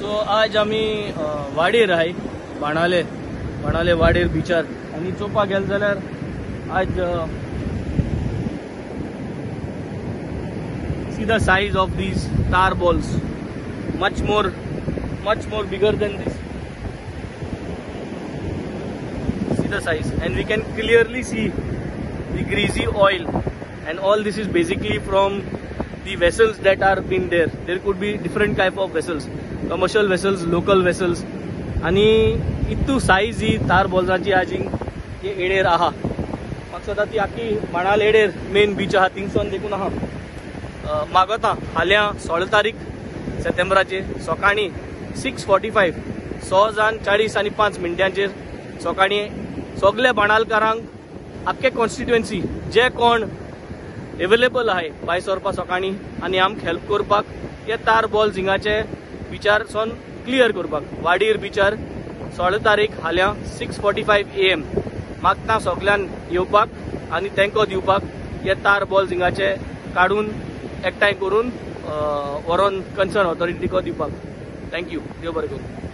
So आज आम्ही वाडेर आहे बाणाले वाडेर बिचार आणि चोपा गेल जाल्यार आज see the size of these tar balls, much more bigger than this. See the size, and we can clearly see the greasy oil, and all this is basically from the vessels that are been there. There could be different type of vessels, commercial vessels, local vessels. आणि इतू size ही तार बॉल्सांची आज ये adder आहा म्हाका सदां ती आखी बाणाल adder main beach आहा थिंगसून देखून आहा मागता हाल्या 16 तारीख सप्टेंबराचे सकाळी 6:45 6:40 सकाळी सगळे बाणालकारांक आख्खे कॉन्स्टिट्युएन्सी जे कोण अवेलेबल आहे भायर सरपा सकाळी आनी आमकां हेल्प करपाक हे तार बॉल्स हिंगाचे बिचार सोन क्लियर करपाक वाडीर बिचार 16 तारीख हाल्या 6:45 AM मागता सगळ्यान येवपाक आनी तेंको दिवपाक हे तार बॉल्स हिंगाचे काडून एकठांय करून व्हरोन कन्सर्न ऑथॉरिटीक दिवपाक. थँक्यू. देव बरें करूं.